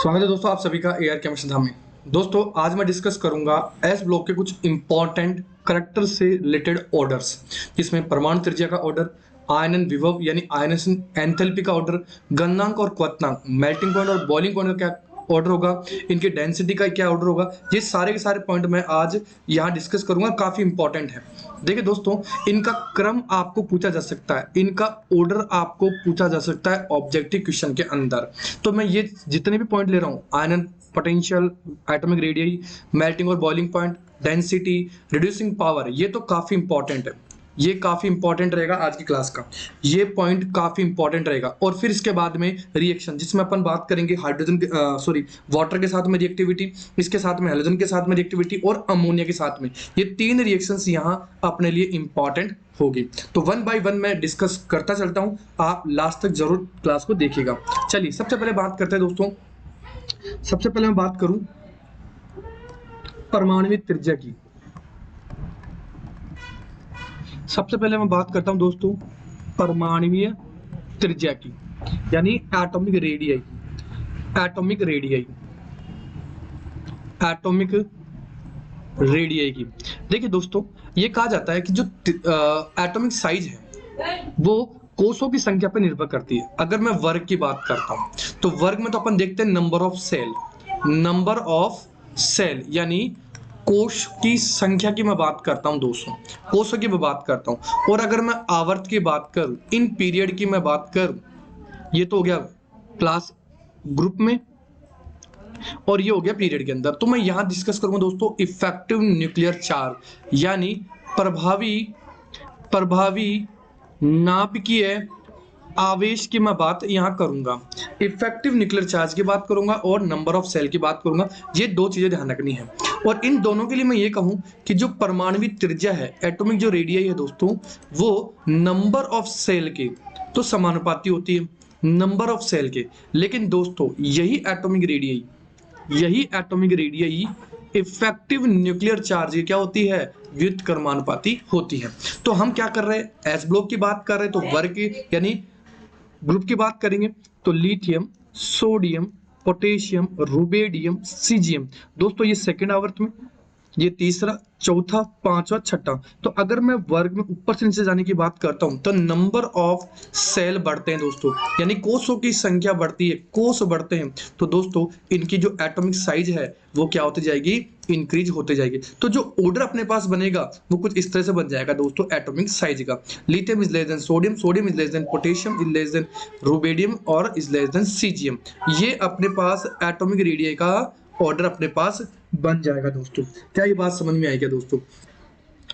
स्वागत है दोस्तों आप सभी का एआर केमिस्ट्री धाम में। दोस्तों आज मैं डिस्कस करूंगा एस ब्लॉक के कुछ इंपॉर्टेंट करैक्टर से रिलेटेड ऑर्डर्स, जिसमें परमाणु त्रिज्या का ऑर्डर, आयनन विभव यानी आयनेशन एंथैल्पी का ऑर्डर, गलनांक और क्वथनांक, मेल्टिंग पॉइंट और बॉइलिंग पॉइंट का क्या ऑर्डर होगा, इनके डेंसिटी का क्या ऑर्डर होगा, ये सारे के सारे पॉइंट मैं आज यहाँ डिस्कस करूंगा। काफी इंपॉर्टेंट है। देखिए दोस्तों, इनका क्रम आपको पूछा जा सकता है, इनका ऑर्डर आपको पूछा जा सकता है ऑब्जेक्टिव क्वेश्चन के अंदर। तो मैं ये जितने भी पॉइंट ले रहा हूँ, आयनन पोटेंशियल, एटॉमिक रेडियस, मेल्टिंग और boiling point, density, reducing power, ये तो काफी इंपॉर्टेंट है। ये काफी इंपॉर्टेंट रहेगा आज की क्लास का, ये पॉइंट काफी इंपॉर्टेंट रहेगा। और फिर इसके बाद में रिएक्शन, जिसमें अपन बात करेंगे हाइड्रोजन के वाटर के साथ में रिएक्टिविटी, इसके साथ में हाइड्रोजन के साथ में रिएक्टिविटी और अमोनिया के साथ में, ये तीन रिएक्शंस यहाँ अपने लिए इंपॉर्टेंट होगी। तो वन बाय वन मैं डिस्कस करता चलता हूँ, आप लास्ट तक जरूर क्लास को देखिएगा। चलिए सबसे पहले बात करते हैं दोस्तों, सबसे पहले मैं बात करूं परमाणु त्रिज्या की। सबसे पहले मैं बात करता हूं दोस्तों परमाणुवीय त्रिज्या की, यानी एटॉमिक रेडियस की। एटॉमिक रेडियस, एटॉमिक रेडियस की। देखिए दोस्तों, ये कहा जाता है कि जो एटॉमिक साइज है वो कोषों की संख्या पर निर्भर करती है। अगर मैं वर्ग की बात करता हूं तो वर्ग में तो अपन देखते हैं number of cell, number of cell यानी कोष की संख्या की मैं बात करता हूं दोस्तों, कोषों की मैं बात करता हूं। और अगर मैं आवर्त की बात करूं, इन पीरियड की मैं बात करूं, ये तो हो गया क्लास ग्रुप में और ये हो गया पीरियड के अंदर। तो मैं यहां डिस्कस करूंगा दोस्तों इफेक्टिव न्यूक्लियर चार्ज, यानी प्रभावी नाभिकीय आवेश की मैं बात यहां करूंगा। इफेक्टिव न्यूक्लियर चार्ज की बात करूंगा और नंबर ऑफ सेल की बात करूंगा। ये दो चीजें ध्यान रखनी है। और इन दोनों के लिए मैं ये कहूं कि जो परमाणु त्रिज्या है, एटॉमिक जो रेडियस है दोस्तों, वो नंबर ऑफ सेल के तो समानुपाती होती है, नंबर ऑफ सेल के। लेकिन दोस्तों यही atomic radius effective nuclear charge क्या होती है, व्युत्क्रमानुपाती होती है। तो हम क्या कर रहे हैं, एस ब्लॉक की बात कर रहे हैं, तो वर्ग यानी ग्रुप की बात करेंगे तो lithium, sodium, potassium, rubidium, caesium. दोस्तों ये सेकंड आवर्त में, ये तीसरा, चौथा, पांचवा, छठा। तो अगर मैं वर्ग में ऊपर से नीचे जाने की बात करता हूं तो नंबर ऑफ सेल बढ़ते हैं दोस्तों, यानी कोषों की संख्या बढ़ती है, कोष बढ़ते हैं। तो दोस्तों इनकी जो एटॉमिक साइज है वो क्या होती जाएगी, इंक्रीज होते जाएगी। तो जो ऑर्डर अपने पास बनेगा वो कुछ इस तरह से बन जाएगा दोस्तों एटॉमिक साइज का। Lithium is less than sodium, sodium is less than potassium, is less than rubidium और इज लेस देन सीजियम। ये अपने पास एटॉमिक रेडियस का ऑर्डर अपने पास बन जाएगा दोस्तों। क्या ये बात समझ में आई क्या दोस्तों?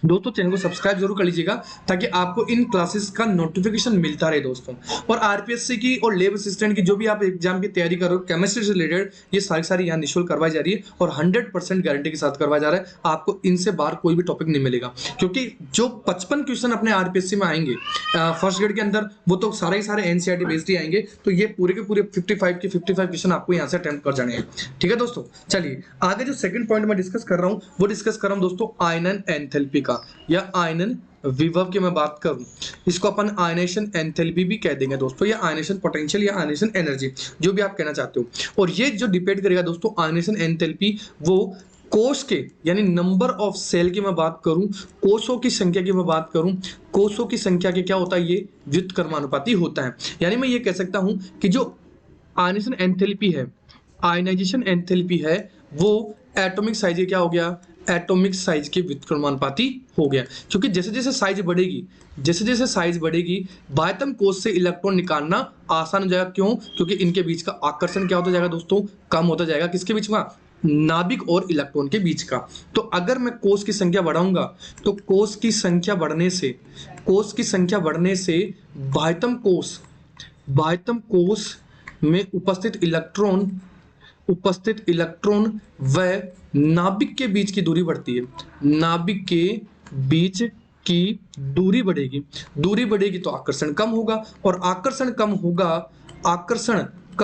दोस्तों चैनल को सब्सक्राइब जरूर कर लीजिएगा ताकि आपको इन क्लासेस का नोटिफिकेशन मिलता रहे दोस्तों। और आरपीएससी की और लेब असिस्टेंट की जो भी आप एग्जाम की तैयारी कर रहे हो, केमिस्ट्री से रिलेटेड, ये सारी यहाँ निःशुल्क करवाई जा रही है और 100% गारंटी के साथ करवाया जा रहा है। आपको इनसे बाहर कोई भी टॉपिक नहीं मिलेगा, क्योंकि जो 55 क्वेश्चन अपने आरपीएससी में आएंगे फर्स्ट ग्रेड के अंदर, वो तो सारे एनसीईआरटी बेस्ड ही आएंगे। तो ये पूरे के पूरे 55 क्वेश्चन आपको यहाँ से अटेम्प्ट कर जाने हैं। ठीक है दोस्तों, चलिए आगे जो सेकंड पॉइंट मैं डिस्कस कर रहा हूँ वो डिस्कस कर रहा हूँ दोस्तों आयनन एंथैल्पी का या आयनन विभव की मैं बात करूं, इसको अपन आयनेशन एंथैल्पी भी कह देंगे दोस्तों, या आयनेशन पोटेंशियल या आयनेशन एनर्जी, जो भी आप कहना चाहते हो। और ये जो डिपेंड करेगा दोस्तों आयनेशन एंथैल्पी, वो कोष के यानी नंबर ऑफ सेल की मैं बात करूं, कोषों की संख्या की मैं बात करूं, कोषों की संख्या के क्या होता है, ये व्युत्क्रमानुपाती होता है। यानी मैं ये कह सकता हूं कि जो आयनेशन एंथैल्पी है, आयनाइजेशन एंथैल्पी है, वो एटॉमिक साइज क्या हो गया, एटॉमिक साइज के व्युत्क्रमानुपाती हो गया। क्योंकि जैसे जैसे साइज बढ़ेगी बाह्यतम कोष से इलेक्ट्रॉन निकालना आसान हो जाएगा। क्यों? क्योंकि इनके बीच का आकर्षण क्या होता जाएगा दोस्तों, कम होता जाएगा। किसके बीच में? नाभिक और इलेक्ट्रॉन के बीच का। तो अगर मैं कोष की संख्या बढ़ाऊंगा तो कोष की संख्या बढ़ने से बाह्यतम कोष में उपस्थित इलेक्ट्रॉन व नाभिक के बीच की दूरी बढ़ती है। नाभिक के बीच की दूरी बढ़ेगी तो आकर्षण कम होगा, और आकर्षण कम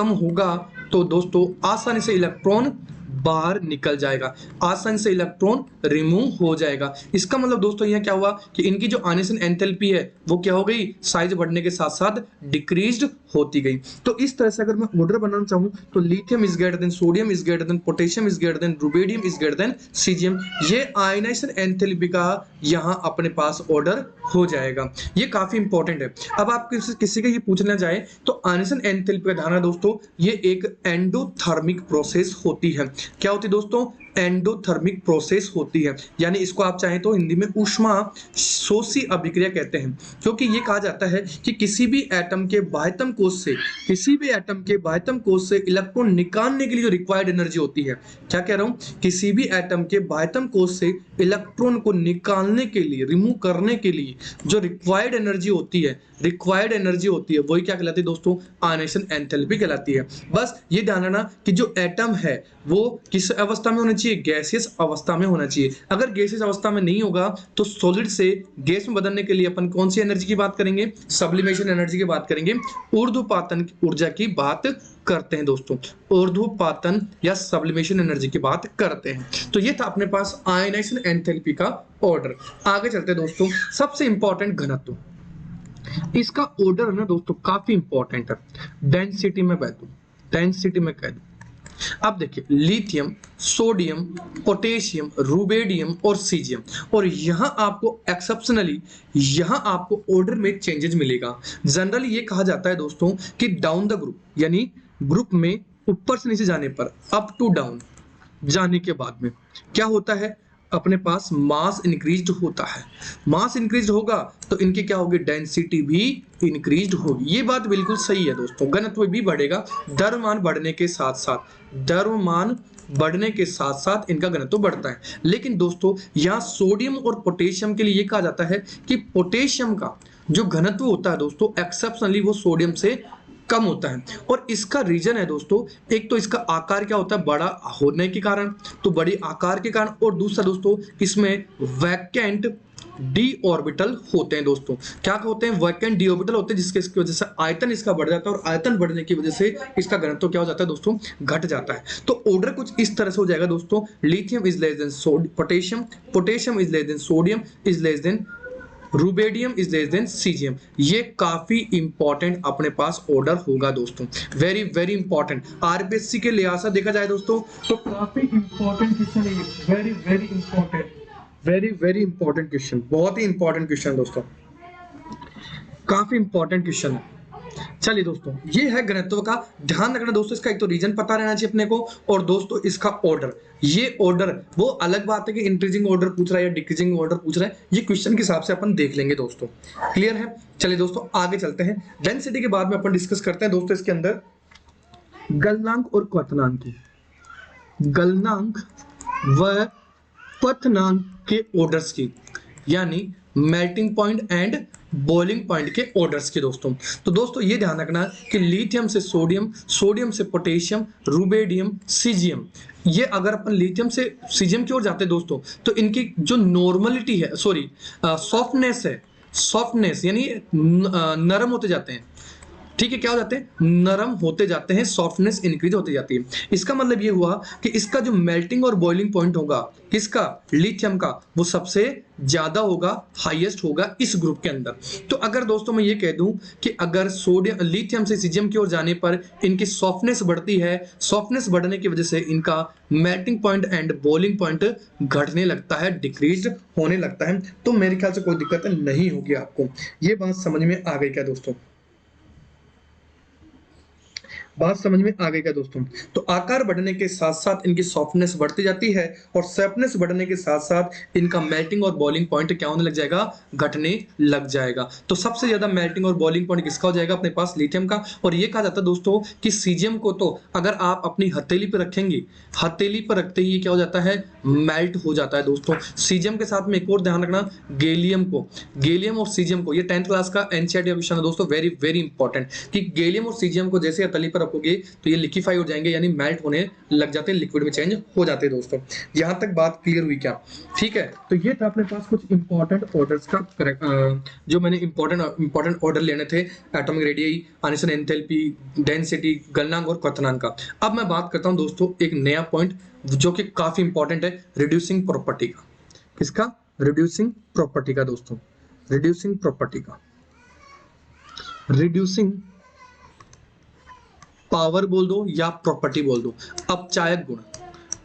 होगा तो दोस्तों आसानी से इलेक्ट्रॉन बाहर निकल जाएगा, आसानी से इलेक्ट्रॉन रिमूव हो जाएगा। इसका मतलब दोस्तों यह क्या हुआ कि इनकी जो आयनेशन एंथैल्पी है वो क्या हो गई, साइज बढ़ने के साथ साथ डिक्रीज्ड होती गई। तो इस तरह से अगर मैं ऑर्डर बनाना चाहूं तो lithium is greater than sodium is greater than potassium is greater than rubidium is greater than caesium, ये आयनेशन एंथैल्पी का यहां अपने पास ऑर्डर हो जाएगा। ये काफी इंपॉर्टेंट है। अब आप किसी का ये पूछना जाए तो आयनेशन एंथैल्पी का ध्यान है दोस्तों, ये एक एंडोथर्मिक प्रोसेस होती है। क्या होती है दोस्तों, एंडोथर्मिक प्रोसेस होती है, यानी इसको आप चाहें तो हिंदी में ऊष्मा शोषी अभिक्रिया कहते हैं। क्योंकि ये कहा जाता है कि किसी भी एटम के बाह्यतम कोश से इलेक्ट्रॉन निकालने के लिए जो रिक्वायर्ड एनर्जी होती है, क्या कह रहा हूं, किसी भी एटम के बाह्यतम कोश से इलेक्ट्रॉन को निकालने के लिए, रिमूव करने के लिए जो रिक्वायर्ड एनर्जी होती है वही क्या कहलाती है दोस्तों, आयनेशन एंथैल्पी कहलाती है। बस ये ध्यान रखना कि जो एटम है वो किस अवस्था में होना चाहिए, गैसियस अवस्था में होना चाहिए। अगर गैसियस अवस्था में नहीं होगा तो सॉलिड से गैस में बदलने के लिए अपन कौन सी एनर्जी की बात करेंगे, सब्लिमेशन एनर्जी की बात करेंगे, ऊर्ध्वपातन ऊर्जा की बात करते हैं दोस्तों, ऊर्ध्वपातन या सब्लिमेशन एनर्जी की बात करते हैं। तो ये था अपने पास आयनेशन एंथैल्पी का ऑर्डर। आगे चलते हैं दोस्तों, सबसे इंपॉर्टेंट घनत्व, इसका ऑर्डर है ना दोस्तों काफी इंपॉर्टेंट है। डेंसिटी में कह दूं, अब देखिए लिथियम, सोडियम, पोटेशियम, रुबिडियम और सीजियम, और यहां आपको एक्सेप्शनली यहां आपको ऑर्डर में चेंजेस मिलेगा। जनरली ये कहा जाता है दोस्तों कि डाउन द ग्रुप, यानी ग्रुप में ऊपर से नीचे जाने पर, अप टू डाउन जाने के बाद में क्या होता है, अपने पास मास इंक्रीज्ड होता है। मास इंक्रीज्ड होगा तो इनकी क्या होगी, डेंसिटी भी इंक्रीज्ड होगी। ये बात बिल्कुल सही है दोस्तों, घनत्व भी बढ़ेगा, द्रव्यमान बढ़ने के साथ साथ इनका घनत्व बढ़ता है। लेकिन दोस्तों यहाँ सोडियम और पोटेशियम के लिए ये कहा जाता है कि पोटेशियम का जो घनत्व होता है दोस्तों एक्सेप्शनली वो सोडियम से कम होता है। और इसका रीजन है दोस्तों, एक तो इसका आकार क्या होता है, बड़ा होने के कारण, तो बड़ी आकार के कारण, और दूसरा दोस्तों इसमें वैकेंट डी ऑर्बिटल होते हैं दोस्तों। क्या होते हैं, वैकेंट डी ऑर्बिटल होते हैं, जिसकी वजह से आयतन इसका बढ़ जाता है, और आयतन बढ़ने की वजह से इसका घनत्व क्या हो जाता है दोस्तों, घट जाता है। तो ऑर्डर कुछ इस तरह से हो जाएगा दोस्तों, lithium is less than potassium, potassium is less than sodium, is less than rubidium is less than caesium. ये काफी इंपॉर्टेंट अपने पास ऑर्डर होगा दोस्तों, वेरी वेरी इंपॉर्टेंट। आरबीएससी के लिहाज से देखा जाए दोस्तों तो काफी इंपॉर्टेंट क्वेश्चन है ये, very very important, very very important question, बहुत ही इंपॉर्टेंट क्वेश्चन दोस्तों, काफी इंपॉर्टेंट क्वेश्चन है। चलिए दोस्तों, ये है घनत्व का। ध्यान रखना दोस्तों, इसका एक तो रीजन पता रहना चाहिए अपने को, और दोस्तों इसका ऑर्डर, ये ऑर्डर वो अलग बात है कि इंक्रीजिंग ऑर्डर पूछ रहा है या डिक्रीजिंग ऑर्डर पूछ रहा है, ये क्वेश्चन के हिसाब से अपन देख लेंगे दोस्तों। क्लियर है? चलिए दोस्तों आगे चलते हैं। डेंसिटी के बाद में अपन डिस्कस करते हैं दोस्तों इसके अंदर गलनांक और क्वथनांक की, गलनांक व क्वथनांक के ऑर्डर्स की, यानी melting point and boiling point के ऑर्डर्स के दोस्तों। तो दोस्तों ये ध्यान रखना कि लिथियम से सोडियम, सोडियम से पोटेशियम, रुबिडियम, सीजियम, ये अगर अपन लिथियम से सीजियम की ओर जाते हैं दोस्तों तो इनकी जो नॉर्मलिटी है, सॉरी सॉफ्टनेस है, सॉफ्टनेस यानी नरम होते जाते हैं। ठीक है, क्या हो जाते हैं, नरम होते जाते हैं, सॉफ्टनेस इंक्रीज होती जाती है। इसका मतलब ये हुआ कि इसका जो मेल्टिंग और बॉइलिंग पॉइंट होगा किसका, लिथियम का, वो सबसे ज्यादा होगा, हाईएस्ट होगा इस ग्रुप के अंदर। तो अगर दोस्तों मैं ये कह दूं कि अगर सोडियम लिथियम से सीजियम की ओर जाने पर इनकी सॉफ्टनेस बढ़ती है, सॉफ्टनेस बढ़ने की वजह से इनका melting point and boiling point घटने लगता है, डिक्रीज होने लगता है, तो मेरे ख्याल से कोई दिक्कत नहीं होगी आपको। ये बात समझ में आ गई क्या दोस्तों? बात समझ में आ गई क्या दोस्तों? तो आकार बढ़ने के साथ साथ इनकी सॉफ्टनेस बढ़ती जाती है, और सॉफ्टनेस बढ़ने के साथ साथ इनका मेल्टिंग और बॉइलिंग पॉइंट क्या होने लग जाएगा, घटने लग जाएगा। तो सबसे ज्यादा मेल्टिंग और बॉइलिंग पॉइंट किसका हो जाएगा, अपने पास लिथियम का। और ये कहा जाता है दोस्तों कि सीजियम को तो अगर आप अपनी हथेली पर रखेंगे, हथेली पर रखते ही क्या हो जाता है, मेल्ट हो जाता है दोस्तों। सीजियम के साथ में एक और ध्यान रखना, गैलियम को, गैलियम और सीजियम को, ये 10th क्लास का एनसीईआरटी क्वेश्चन है दोस्तों, वेरी वेरी इंपॉर्टेंट, कि गैलियम और सीजियम को जैसे हथेली पर रखोगे तो ये लिक्विफाई हो जाएंगे, यानी मेल्ट होने लग जाते हैं, लिक्विड में चेंज हो जाते हैं दोस्तों। यहां तक बात क्लियर हुई क्या? ठीक है, तो ये था अपने पास कुछ इंपॉर्टेंट ऑर्डर्स का, जो मैंने इंपॉर्टेंट ऑर्डर लेने थे, atomic radius, ionisation enthalpy, density, गलनांक और क्वथनांक का। अब मैं बात करता हूं दोस्तों एक नया पॉइंट, जो कि काफी इंपॉर्टेंट है रिड्यूसिंग प्रॉपर्टी का। किसका? रिड्यूसिंग प्रॉपर्टी का दोस्तों, रिड्यूसिंग प्रॉपर्टी का। रिड्यूसिंग पावर बोल दो या प्रॉपर्टी बोल दो, अपचायक गुण,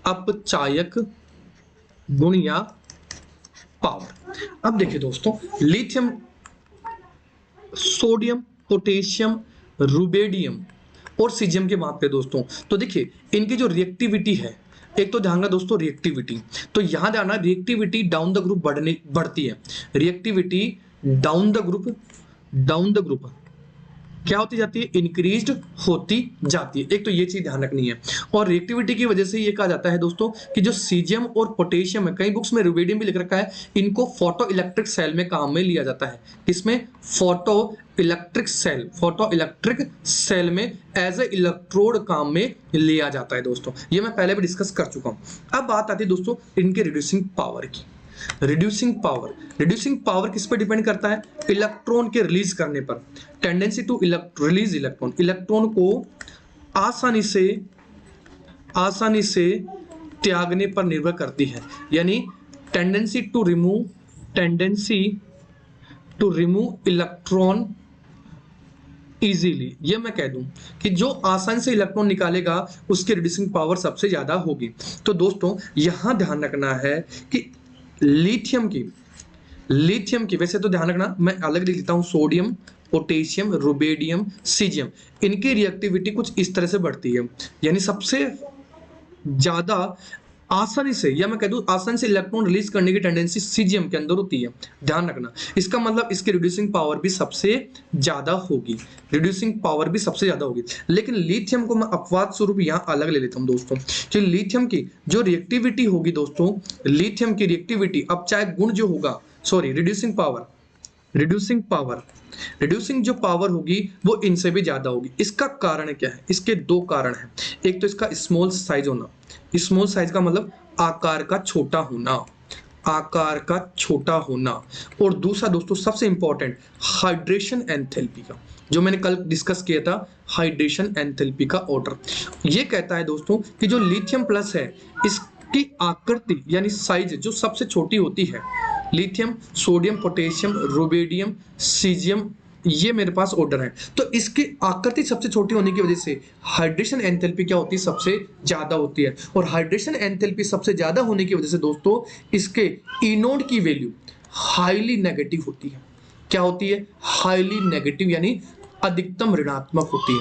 अपचायक गुण या पावर। अब देखिए दोस्तों, लिथियम, सोडियम, पोटेशियम, रुबेडियम और सीजियम के बात पे दोस्तों, तो देखिए इनकी जो रिएक्टिविटी है, एक तो ध्यान रखना दोस्तों रिएक्टिविटी, तो यहां ध्यान रखना रिएक्टिविटी डाउन द ग्रुप बढ़ती है। रिएक्टिविटी डाउन द ग्रुप क्या होती जाती है? इंक्रीज्ड होती जाती है। एक तो ये चीज ध्यान रखनी है। और रिएक्टिविटी की वजह से ये कहा जाता है दोस्तों कि जो सीजियम और पोटेशियम है, कई बुक्स में रुबेडियम भी लिख रखा है, इनको फोटो इलेक्ट्रिक सेल में काम में लिया जाता है। इसमें फोटो इलेक्ट्रिक सेल में एज ए इलेक्ट्रोड काम में लिया जाता है दोस्तों। ये मैं पहले भी डिस्कस कर चुका हूं। अब बात आती है दोस्तों इनके रिड्यूसिंग पावर की। रिड्यूसिंग पावर किस पे डिपेंड करता है? इलेक्ट्रॉन के रिलीज करने पर। Tendency to release electron, electron को आसानी से त्यागने पर निर्भर करती है। यानी tendency to remove electron easily, ये मैं कह दूं कि जो आसानी से इलेक्ट्रॉन निकालेगा उसकी रिड्यूसिंग पावर सबसे ज्यादा होगी। तो दोस्तों यहां ध्यान रखना है कि लिथियम की वैसे तो ध्यान रखना, मैं अलग लिख लेता हूं, सोडियम, पोटेशियम, रुबेडियम, सीजियम, इनकी रिएक्टिविटी कुछ इस तरह से बढ़ती है। यानी सबसे ज्यादा आसानी से, या मैं कह दूं आसानी से इलेक्ट्रॉन रिलीज करने की टेंडेंसी सीजियम के अंदर होती है। ध्यान रखना, इसका मतलब इसकी रिड्यूसिंग पावर भी सबसे ज्यादा होगी, लेकिन लिथियम को मैं अपवाद स्वरूप यहां अलग ले लेता हूं दोस्तों, कि लिथियम की जो रिएक्टिविटी होगी दोस्तों, लिथियम की रिएक्टिविटी अपचायक गुण जो होगा, सॉरी रिड्यूसिंग जो पावर होगी वो इनसे भी ज्यादा होगी। इसका कारण क्या है? इसके दो कारण हैं। एक तो इसका स्मॉल साइज होना, स्मॉल साइज का मतलब आकार का छोटा होना, और दूसरा दोस्तों सबसे इंपॉर्टेंट हाइड्रेशन एंथैल्पी का, जो मैंने कल डिस्कस किया था, हाइड्रेशन एंथैल्पी का ऑर्डर। ये कहता है दोस्तों कि जो लिथियम प्लस है इसकी आकृति यानी साइज जो सबसे छोटी होती है, lithium, sodium, potassium, rubidium, caesium, ये मेरे पास ऑर्डर है, तो इसकी आकृति सबसे छोटी होने की वजह से हाइड्रेशन एंथैल्पी क्या होती है? सबसे ज्यादा होती है। और हाइड्रेशन एंथैल्पी सबसे ज्यादा होने की वजह से दोस्तों इसके ई नोड की वैल्यू हाईली नेगेटिव होती है। क्या होती है? हाईली नेगेटिव, यानी अधिकतम ऋणात्मक होती है।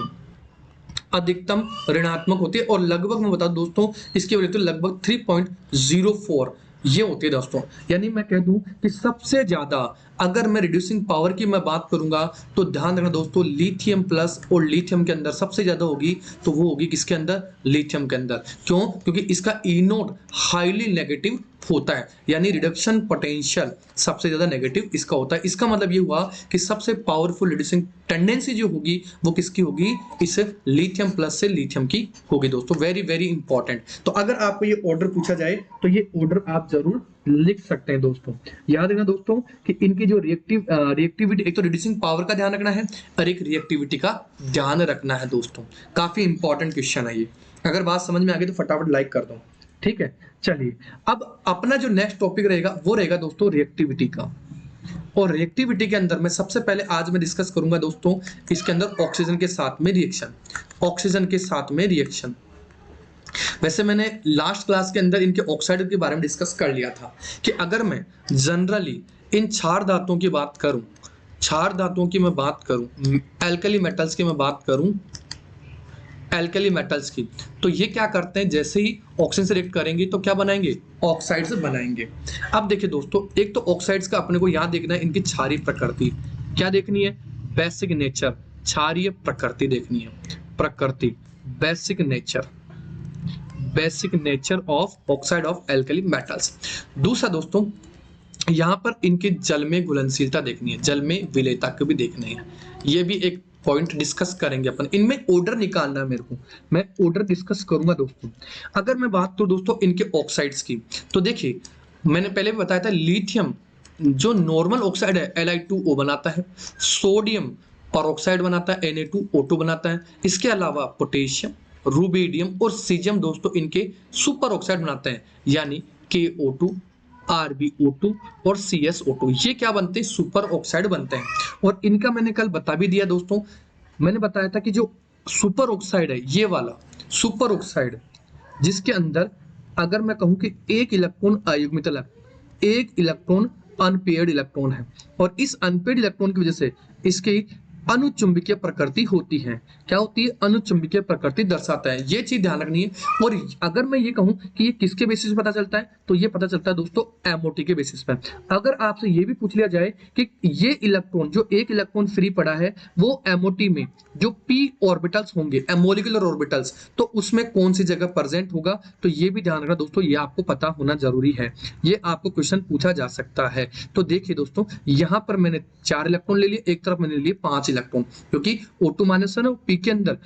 और लगभग मैं बता दूं दोस्तों इसकी वैल्यू तो लगभग 3.04 ये होती है दोस्तों। यानी मैं कह दूं कि सबसे ज्यादा अगर मैं रिड्यूसिंग पावर की मैं बात करूंगा तो ध्यान रखना दोस्तों, लिथियम प्लस और लिथियम के अंदर सबसे ज्यादा होगी, तो वो होगी किसके अंदर? लिथियम के अंदर। क्यों? क्योंकि इसका ई नोड हाईली नेगेटिव होता है, यानी रिडक्शन पोटेंशियल सबसे ज्यादा नेगेटिव इसका होता है। इसका मतलब ये हुआ कि सबसे पावरफुल रिड्यूसिंग टेंडेंसी जो होगी वो किसकी होगी? इस लिथियम प्लस से लिथियम की होगी दोस्तों। Very very important. तो अगर आपको ये ऑर्डर पूछा जाए तो ये ऑर्डर आप जरूर लिख सकते हैं दोस्तों। याद रखना दोस्तों कि इनकी जो रिएक्टिविटी, एक तो रिड्यूसिंग पावर का ध्यान रखना है और एक रिएक्टिविटी का ध्यान रखना है दोस्तों। काफी इंपॉर्टेंट क्वेश्चन है ये। अगर बात समझ में आ गई तो फटाफट लाइक कर दो, ठीक है। चलिए अब अपना जो नेक्स्ट टॉपिक रहेगा वो रहेगा दोस्तों रिएक्टिविटी का। और रिएक्टिविटी के अंदर मैं सबसे पहले आज मैं डिस्कस करूंगा दोस्तों इसके अंदर ऑक्सीजन के साथ में रिएक्शन। वैसे मैंने लास्ट क्लास के अंदर इनके ऑक्साइड के बारे में डिस्कस कर लिया था कि अगर मैं जनरली इन चार धातुओं की बात करूं, एल्कली मेटल्स की मैं बात करूं, एल्कली मेटल्स की, तो ये क्या करते हैं? जैसे ही ऑक्सीजन से रिएक्ट करेंगे तो क्या बनाएंगे? ऑक्साइड्स बनाएंगे। अब देखिए दोस्तों, एक तो ऑक्साइड्स का अपने को यहाँ देखना है इनकी क्षारीय प्रकृति। क्या देखनी है? बेसिक नेचर, क्षारीय प्रकृति देखनी है। प्रकृति, basic nature of oxide of alkali metals. दूसरा दोस्तों यहाँ पर इनके जल में घुलनशीलता देखनी है, जल में विलेयता को भी देखनी है। ये भी एक पॉइंट डिस्कस करेंगे अपन। इनमें ऑर्डर निकालना है मेरे को, मैं ऑर्डर डिस्कस करूंगा दोस्तों। अगर मैं बात करूं दोस्तों इनके ऑक्साइड्स की, तो देखिए मैंने पहले भी बताया था लिथियम जो नॉर्मल ऑक्साइड है Li2O बनाता है, सोडियम परऑक्साइड बनाता है Na2O2 बनाता है। इसके अलावा पोटेशियम, रुबिडियम और सीजियम दोस्तों इनके सुपर ऑक्साइड बनाते हैं, यानी KO2, RbO2 और CsO2, ये क्या बनते हैं, सुपर ऑक्साइड बनते हैं। और इनका मैंने कल बता भी दिया दोस्तों, मैंने बताया था कि जो सुपर ऑक्साइड है, ये वाला सुपर ऑक्साइड जिसके अंदर अगर मैं कहूं कि एक इलेक्ट्रॉन अयुग्मित है, एक इलेक्ट्रॉन अनपेयर्ड इलेक्ट्रॉन है, और इस अनपेयर्ड इलेक्ट्रॉन की वजह से इसकी अनुचुंबकीय प्रकृति होती है। क्या होती है, अनुचुंबकीय प्रकृति दर्शाता है, ये चीज ध्यान रखनी है। और अगर मैं ये कहूं कि ये किसके बेसिस पे पता चलता है, तो ये पता चलता है दोस्तों MOT के बेसिस पे। अगर आपसे ये भी पूछ लिया जाए कि ये इलेक्ट्रॉन, जो एक इलेक्ट्रॉन फ्री पड़ा है, वो MOT में जो p ऑर्बिटल्स होंगे, मोलिकुलर ऑर्बिटल्स, तो उसमें कौन सी जगह प्रेजेंट होगा, तो ये भी ध्यान रखना दोस्तों, ये आपको पता होना जरूरी है, ये आपको क्वेश्चन पूछा जा सकता है। तो देखिए दोस्तों, यहाँ पर मैंने 4 इलेक्ट्रॉन ले लिए, एक तरफ मैंने लिए 5 इलेक्ट्रॉन, क्योंकि O2 माइनस है ना, P के अंदर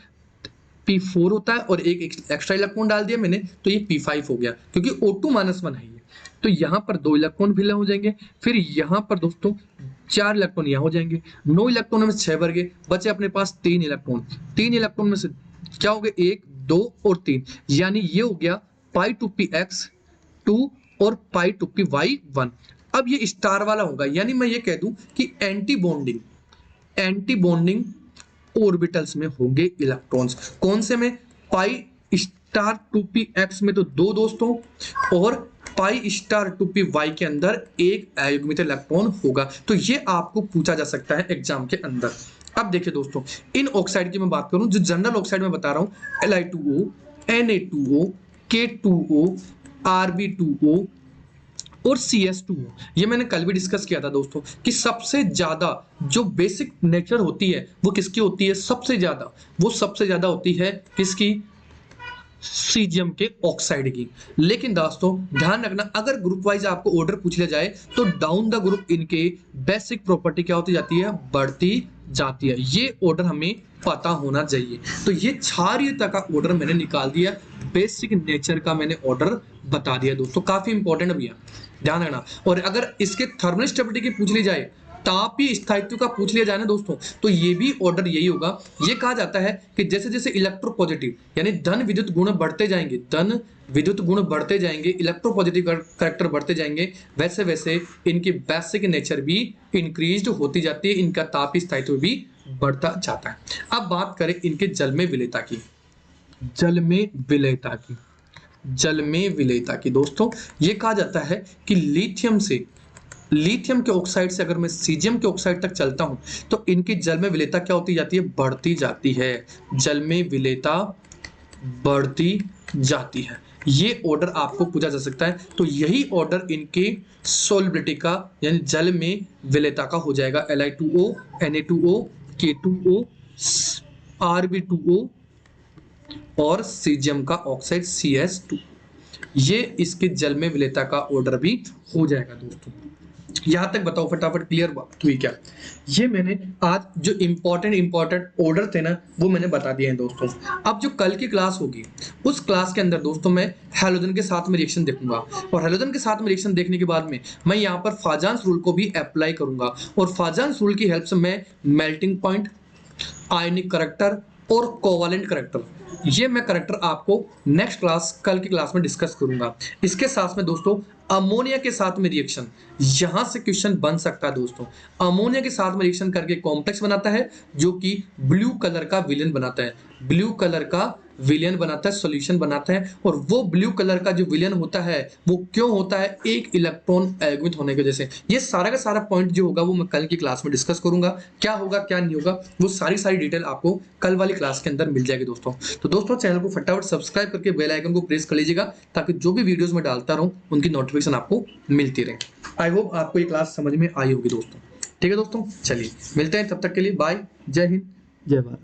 P4 होता है, और एक एक्स्ट्रा इलेक्ट्रॉन डाल दिया मैंने, तो ये P5 हो गया, क्योंकि O2-1 है ये। तो यहाँ पर 2 इलेक्ट्रॉन फिल हो जाएंगे, फिर यहाँ पर दोस्तों 4 इलेक्ट्रॉन यहाँ हो जाएंगे, 9 इलेक्ट्रॉन में 6 भर गए, बचे अपने पास 3 इलेक्ट्रॉन। 3 इलेक्ट्रॉन में से क्या हो गए, 1, 2 और 3, यानी ये हो गया π2px2 और π2py1। अब ये स्टार वाला होगा, यानी मैं ये कह दूं कि एंटी बॉन्डिंग ऑर्बिटल्स में होंगे इलेक्ट्रॉन्स। कौन से में, π*2px में तो 2 दोस्तों, और π*2py के अंदर एक अयुग्मित इलेक्ट्रॉन होगा। तो ये आपको पूछा जा सकता है एग्जाम के अंदर। अब देखिए दोस्तों, इन ऑक्साइड की मैं बात करूं, जो जनरल ऑक्साइड में बता रहा हूं, Li2O, Na2O, K2O, Rb2O और CS2O, ये मैंने कल भी डिस्कस किया था दोस्तों, कि सबसे ज्यादा जो बेसिक नेचर होती है वो किसकी होती है, सबसे ज्यादा होती है किसकी, सीजियम के ऑक्साइड की। लेकिन दोस्तों ध्यान रखना, अगर ग्रुप वाइज आपको ऑर्डर पूछ लिया जाए, तो डाउन द ग्रुप इनके बेसिक प्रॉपर्टी क्या होती जाती है, बढ़ती जाती है। ये ऑर्डर हमें पता होना चाहिए। तो ये क्षारीयता का ऑर्डर मैंने निकाल दिया, बेसिक नेचर का मैंने ऑर्डर बता दिया दोस्तों, काफी इंपॉर्टेंट भी है, ध्यान रखना। और अगर इसके थर्मल स्टेबिलिटी की पूछ ली जाए, तापीय स्थायित्व का पूछ लिया जाए ना दोस्तों, तो ये भी ऑर्डर यही होगा। ये कहा जाता है कि जैसे जैसे इलेक्ट्रोपॉजिटिव यानी धन विद्युत गुण बढ़ते जाएंगे, इलेक्ट्रोपॉजिटिव करैक्टर बढ़ते जाएंगे, वैसे वैसे इनकी बेसिक नेचर भी इंक्रीज्ड होती जाती है, इनका तापीय स्थायित्व भी बढ़ता जाता है। अब बात करें इनके जल में विलेयता की दोस्तों, ये कहा जाता है कि लिथियम के ऑक्साइड से अगर मैं सीजियम के ऑक्साइड तक चलता हूं, तो इनकी जल में विलेयता क्या होती जाती है, बढ़ती जाती है। जल में विलेयता बढ़ती जाती है, ये ऑर्डर आपको पूछा जा सकता है। तो यही ऑर्डर इनके सोलिबिलिटी का यानी जल में विलेयता का हो जाएगा, Li2O, Na2O, K2O, Rb2O और सीजियम का ऑक्साइड CS2, ये इसके जल में विलेयता का ऑर्डर भी हो जाएगा दोस्तों। यहां तक बताओ फटाफट, क्लियर बात हुई क्या? ये मैंने आज जो इंपॉर्टेंट ऑर्डर थे ना, वो मैंने बता दिए हैं दोस्तों। अब जो कल की क्लास होगी, उस क्लास के अंदर दोस्तों मैं हैलोजन के साथ में रिएक्शन देखूंगा, और हैलोजन के साथ में रिएक्शन देखने के बाद में मैं यहाँ पर फाजान्स रूल को भी अप्लाई करूंगा, और फाजान्स रूल की हेल्प से मैं मेल्टिंग पॉइंट, आयनिक करैक्टर और कोवैलेंट करैक्टर, ये मैं करैक्टर आपको नेक्स्ट क्लास, कल की क्लास में डिस्कस करूंगा। इसके साथ में दोस्तों अमोनिया के साथ में रिएक्शन, यहां से क्वेश्चन बन सकता है दोस्तों। अमोनिया के साथ में रिएक्शन करके कॉम्प्लेक्स बनाता है, जो कि ब्लू कलर का विलेन बनाता है, सॉल्यूशन बनाता है। और वो ब्लू कलर का जो विलेन होता है, वो क्यों होता है, एक इलेक्ट्रॉन अयुग्मित होने की वजह से। ये सारा का सारा पॉइंट जो होगा वो मैं कल की क्लास में डिस्कस करूंगा, क्या होगा क्या नहीं होगा, वो सारी डिटेल आपको कल वाली क्लास के अंदर मिल जाएगी दोस्तों। तो दोस्तों चैनल को फटाफट सब्सक्राइब करके बेल आइकन को प्रेस कर लीजिएगा, ताकि जो भी वीडियोस मैं डालता रहूं उनकी नोटिफिकेशन आपको मिलती रहे। आई होप आपको ये क्लास समझ में आई होगी दोस्तों। ठीक है दोस्तों, चलिए मिलते हैं, तब तक के लिए बाय, जय हिंद, जय भारत।